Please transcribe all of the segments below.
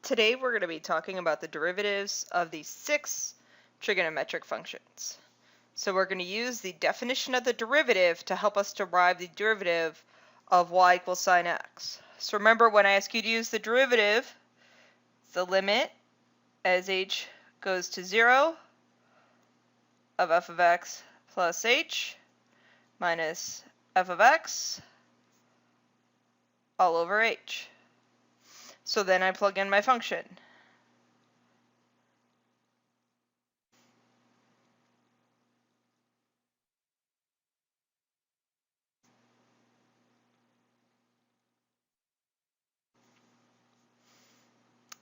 Today we're going to be talking about the derivatives of the 6 trigonometric functions. So we're going to use the definition of the derivative to help us derive the derivative of y equals sine x. So remember, when I ask you to use the derivative, the limit as h goes to 0 of f of x plus h minus f of x all over h. So then I plug in my function.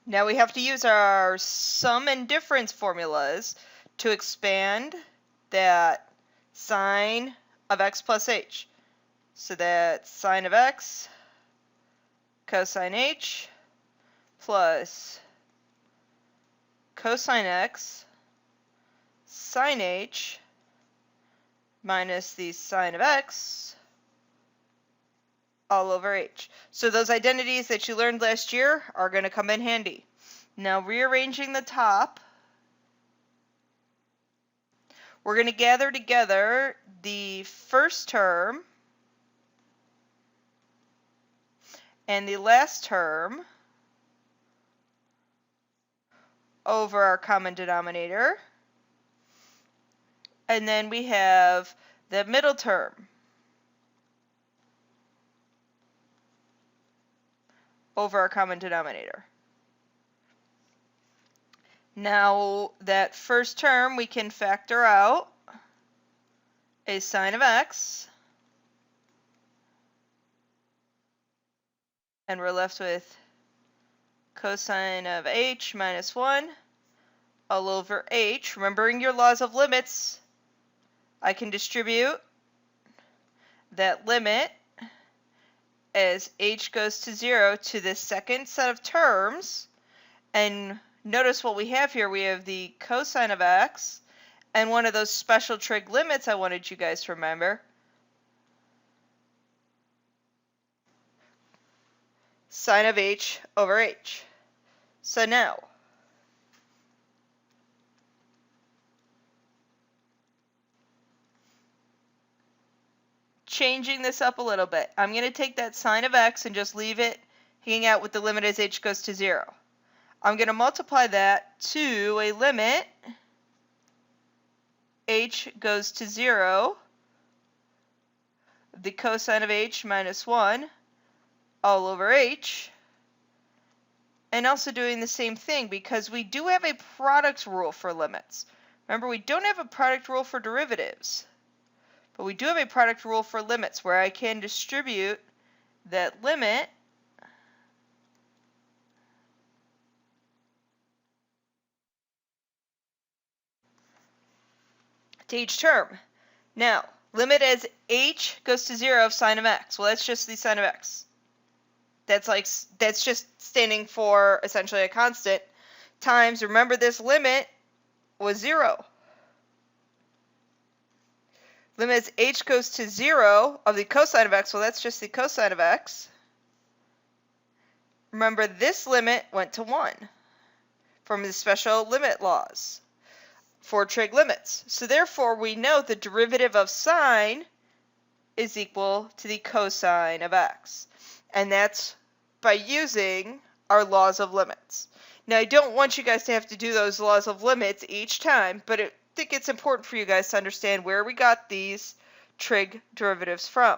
Now we have to use our sum and difference formulas to expand that sine of x plus h. So that's sine of x cosine h plus cosine x sine h minus the sine of x all over h. So those identities that you learned last year are going to come in handy. Now, rearranging the top, we're going to gather together the first term and the last term over our common denominator. And then we have the middle term over our common denominator. Now, that first term we can factor out a sine of x, and we're left with cosine of h minus 1 all over h. Remembering your laws of limits, I can distribute that limit as h goes to 0 to the second set of terms, and notice what we have here. We have the cosine of x and one of those special trig limits I wanted you guys to remember. Sine of h over h. So now, changing this up a little bit, I'm going to take that sine of x and just leave it hanging out with the limit as h goes to 0. I'm going to multiply that to a limit h goes to 0, the cosine of h minus 1 all over h, and also doing the same thing because we do have a product rule for limits. Remember, we don't have a product rule for derivatives, but we do have a product rule for limits where I can distribute that limit to each term. Now, limit as h goes to 0 of sine of x. Well, that's just the sine of x. That's just standing for essentially a constant times, remember, this limit was 0. Limit as h goes to 0 of the cosine of x. Well, that's just the cosine of x. Remember, this limit went to 1 from the special limit laws for trig limits. So therefore, we know the derivative of sine is equal to the cosine of x. And that's by using our laws of limits. Now, I don't want you guys to have to do those laws of limits each time, but I think it's important for you guys to understand where we got these trig derivatives from.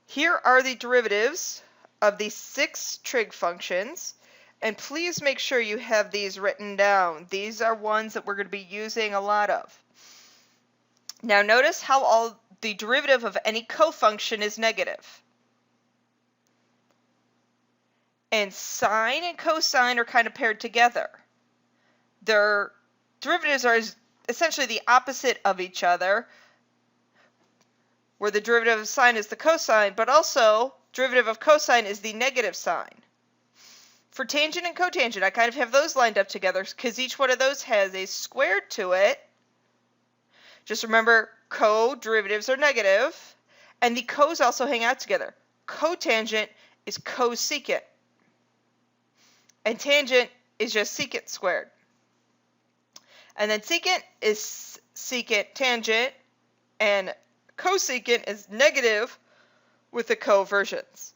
Here are the derivatives of the 6 trig functions. And please make sure you have these written down. These are ones that we're going to be using a lot of. Now notice how the derivative of any cofunction is negative. And sine and cosine are kind of paired together. Their derivatives are essentially the opposite of each other, where the derivative of sine is the cosine, but also derivative of cosine is the negative sign. For tangent and cotangent, I kind of have those lined up together because each one of those has a square to it. Just remember, co-derivatives are negative, and the co's also hang out together. Cotangent is cosecant. and tangent is just secant squared. And then secant is secant tangent, and cosecant is negative with the coversions.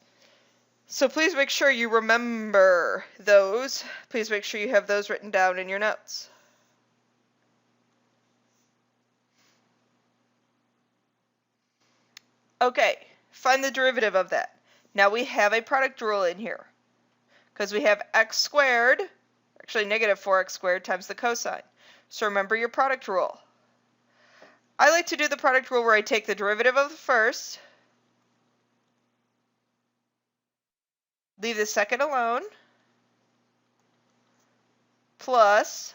So please make sure you remember those. Please make sure you have those written down in your notes. Okay, find the derivative of that. Now we have a product rule in here because we have x squared, actually negative 4x squared times the cosine. So remember your product rule. I like to do the product rule where I take the derivative of the first, leave the second alone, plus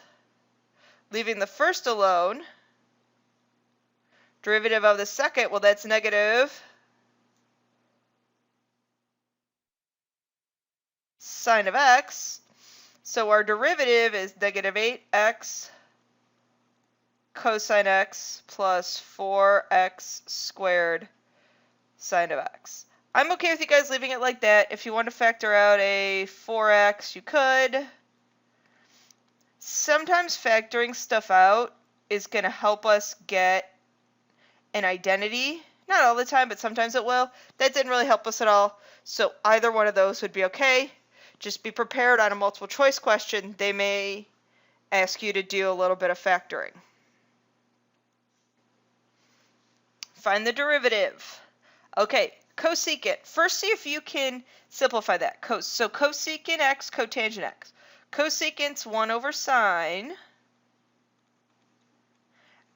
leaving the first alone, derivative of the second, well, that's negative sine of x. So our derivative is negative 8x cosine x plus 4x squared sine of x. I'm okay with you guys leaving it like that. If you want to factor out a 4x, you could. Sometimes factoring stuff out is going to help us get an identity. Not all the time, but sometimes it will. That didn't really help us at all. So either one of those would be okay. Just be prepared on a multiple choice question. They may ask you to do a little bit of factoring. Find the derivative. Okay, cosecant. First, see if you can simplify that. So cosecant x, cotangent x. Cosecant's 1 over sine,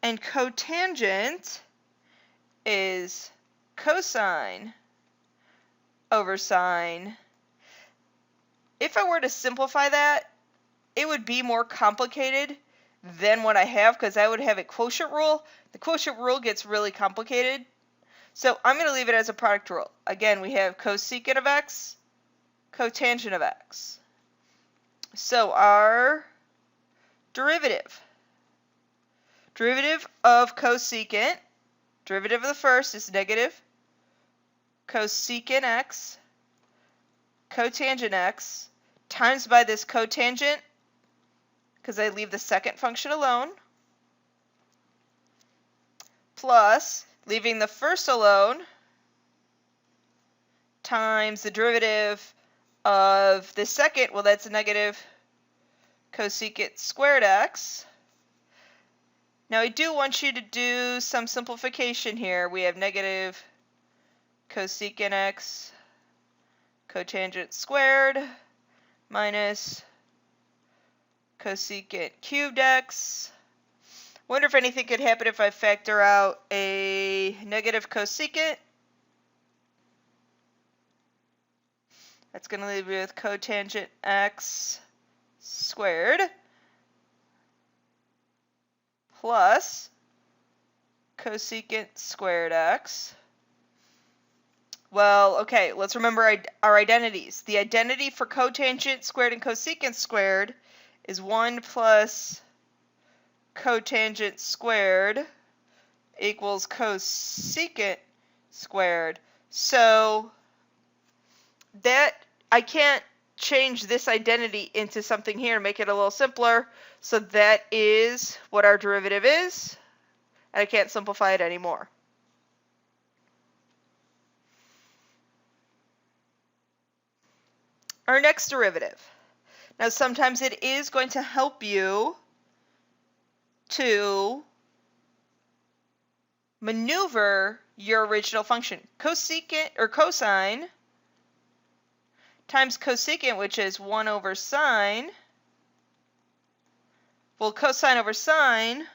and cotangent is cosine over sine. If I were to simplify that, it would be more complicated than what I have because I would have a quotient rule. The quotient rule gets really complicated. So I'm going to leave it as a product rule. Again, we have cosecant of x, cotangent of x. So our derivative of cosecant, derivative of the first is negative cosecant x, cotangent x, times by this cotangent, because I leave the second function alone, plus leaving the first alone, times the derivative of the second, well, that's a negative cosecant squared x. Now I do want you to do some simplification here. We have negative cosecant x cotangent squared minus cosecant cubed x. Wonder if anything could happen if I factor out a negative cosecant. That's going to leave me with cotangent x squared plus cosecant squared x. Well, okay, let's remember our identities. The identity for cotangent squared and cosecant squared is 1 plus cotangent squared equals cosecant squared. So that I can't change this identity into something here and make it a little simpler. So that is what our derivative is, and I can't simplify it anymore. Our next derivative. Now sometimes it is going to help you to maneuver your original function. Cosecant or cosine times cosecant, which is 1 over sine. Well, cosine over sine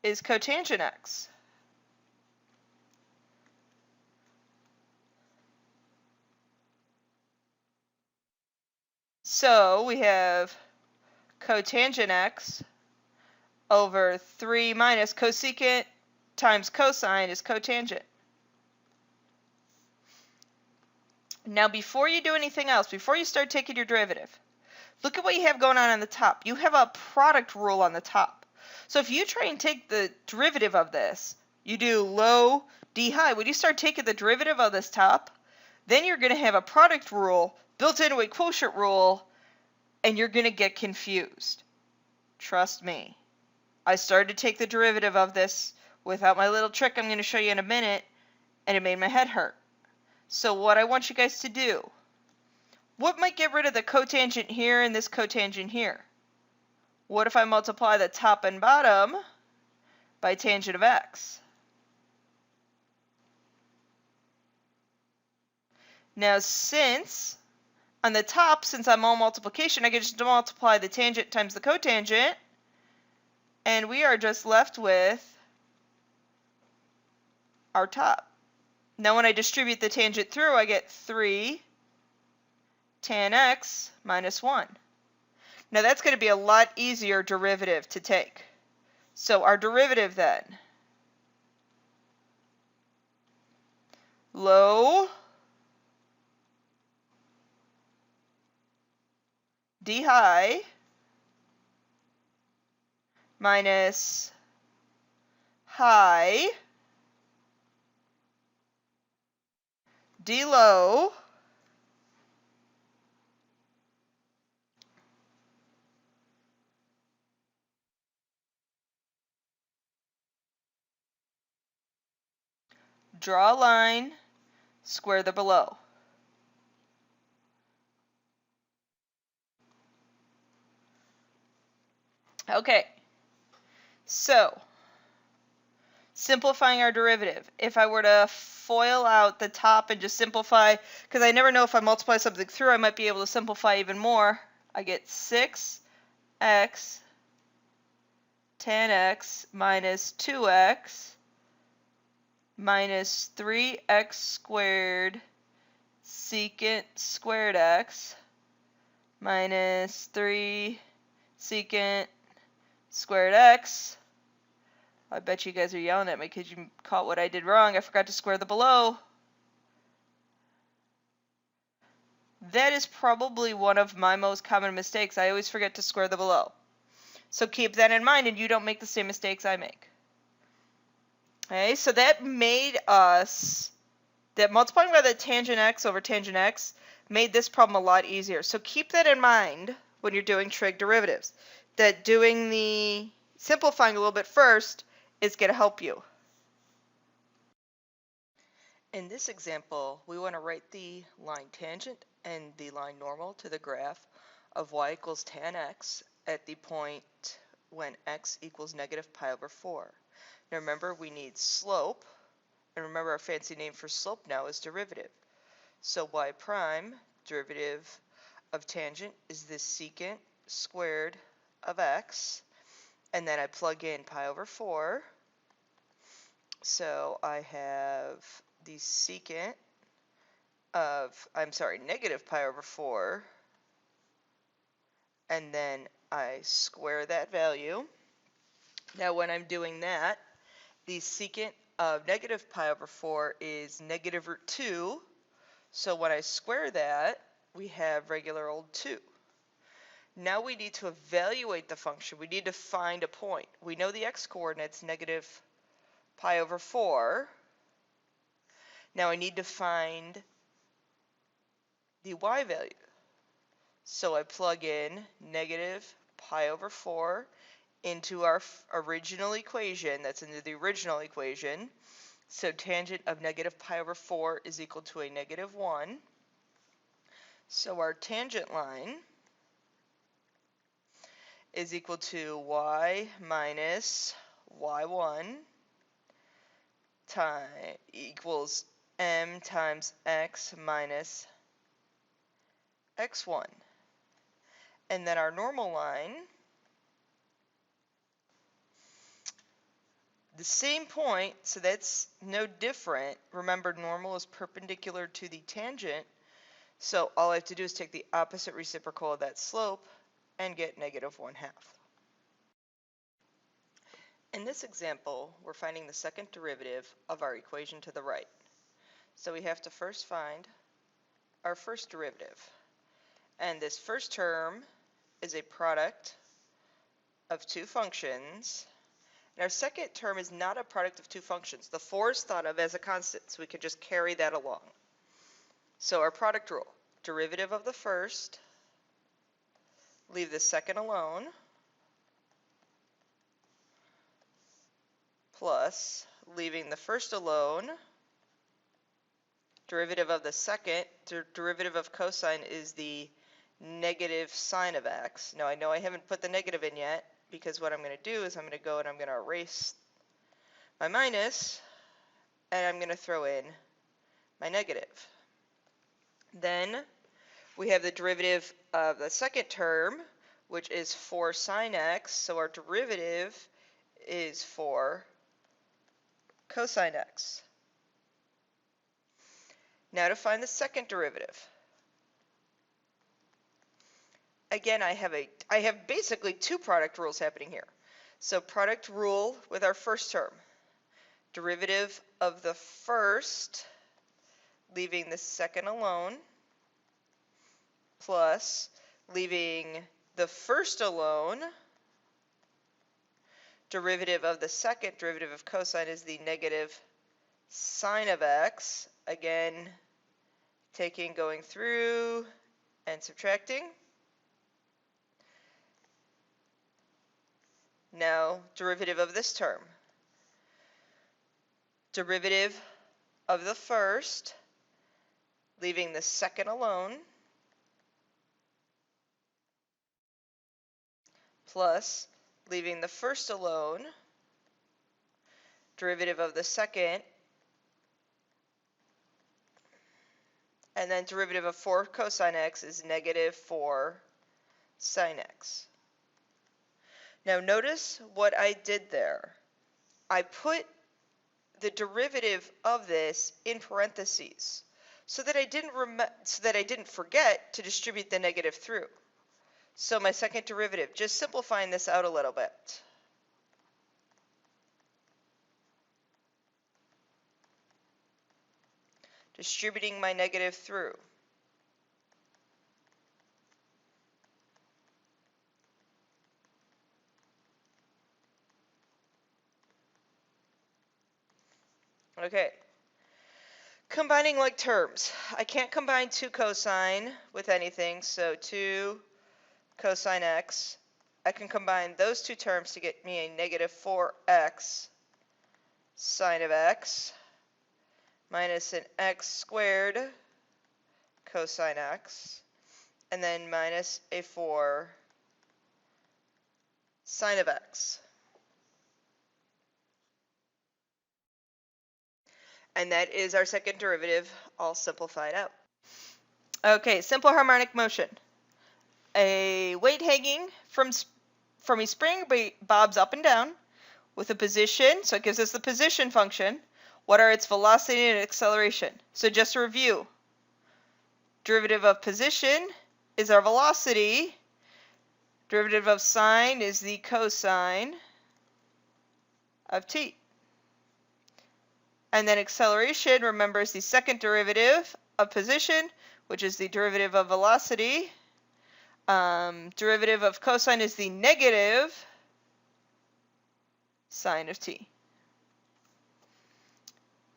is cotangent x. So we have cotangent x over 3 minus cosecant times cosine is cotangent. Now before you do anything else, before you start taking your derivative, look at what you have going on the top. You have a product rule on the top. So if you try and take the derivative of this, you do low, d high. When you start taking the derivative of this top, then you're going to have a product rule built into a quotient rule, and you're going to get confused. Trust me. I started to take the derivative of this without my little trick I'm going to show you in a minute, and it made my head hurt. So what I want you guys to do, what might get rid of the cotangent here and this cotangent here? What if I multiply the top and bottom by tangent of x? Now since on the top, since I'm all multiplication, I can just multiply the tangent times the cotangent, and we are just left with our top. Now when I distribute the tangent through, I get 3 tan x minus 1. Now that's going to be a lot easier derivative to take. So our derivative then, low d high minus high d low draw a line, square the below. Okay, so simplifying our derivative. If I were to FOIL out the top and just simplify, because I never know if I multiply something through, I might be able to simplify even more. I get 6x tan x minus 2x minus 3x squared secant squared x minus 3 secant squared x. I bet you guys are yelling at me because you caught what I did wrong. I forgot to square the below. That is probably one of my most common mistakes. I always forget to square the below. So keep that in mind and you don't make the same mistakes I make. Okay, so that made us, that multiplying by the tangent x over tangent x made this problem a lot easier. So keep that in mind when you're doing trig derivatives. That doing the simplifying a little bit first is going to help you. In this example, we want to write the line tangent and the line normal to the graph of y equals tan x at the point when x equals negative pi over 4. Now remember, we need slope, and remember our fancy name for slope now is derivative. So y prime, derivative of tangent, is the secant squared of x, and then I plug in pi over 4. So I have the secant of, negative pi over 4, and then I square that value. Now when I'm doing that, the secant of negative pi over 4 is negative root 2, so when I square that, we have regular old 2. Now we need to evaluate the function. We need to find a point. We know the x-coordinate's negative pi over 4. Now I need to find the y value. So I plug in negative pi over 4 into our original equation. That's into the original equation. So tangent of negative pi over 4 is equal to a negative 1. So our tangent line is equal to y minus y1 equals m times x minus x1. And then our normal line, the same point, so that's no different. Remember, normal is perpendicular to the tangent, so all I have to do is take the opposite reciprocal of that slope and get negative 1/2. In this example, we're finding the second derivative of our equation to the right. So we have to first find our first derivative. And this first term is a product of two functions. And our second term is not a product of two functions. The 4 is thought of as a constant, so we can just carry that along. So our product rule, derivative of the first, leave the second alone, plus leaving the first alone, derivative of the second, derivative of cosine is the negative sine of x. Now I know I haven't put the negative in yet, because what I'm going to do is I'm going to go and I'm going to erase my minus, and I'm going to throw in my negative. Then we have the derivative of the second term, which is 4 sine x, so our derivative is 4 cosine x. Now to find the second derivative. Again, I have basically two product rules happening here. So product rule with our first term. Derivative of the first, leaving the second alone, plus leaving the first alone. Derivative of the second, derivative of cosine, is the negative sine of x. Again, going through and subtracting. Now, derivative of this term. Derivative of the first, leaving the second alone, plus leaving the first alone, derivative of the second, and then derivative of 4 cosine x is negative 4 sine x. Now notice what I did there. I put the derivative of this in parentheses so that I didn't forget to distribute the negative through. So my second derivative, just simplifying this out a little bit. Distributing my negative through. Okay. Combining like terms. I can't combine 2 cosine with anything, so 2 cosine x. I can combine those two terms to get me a negative 4x sine of x minus an x squared cosine x, and then minus a 4 sine of x. And that is our second derivative, all simplified out. Okay, simple harmonic motion. A weight hanging from a spring bobs up and down with a position, so it gives us the position function. What are its velocity and acceleration? So just to review, derivative of position is our velocity, derivative of sine is the cosine of t. And then acceleration, remember, is the second derivative of position, which is the derivative of velocity. Derivative of cosine is the negative sine of t.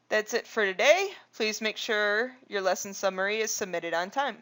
That's it for today. Please make sure your lesson summary is submitted on time.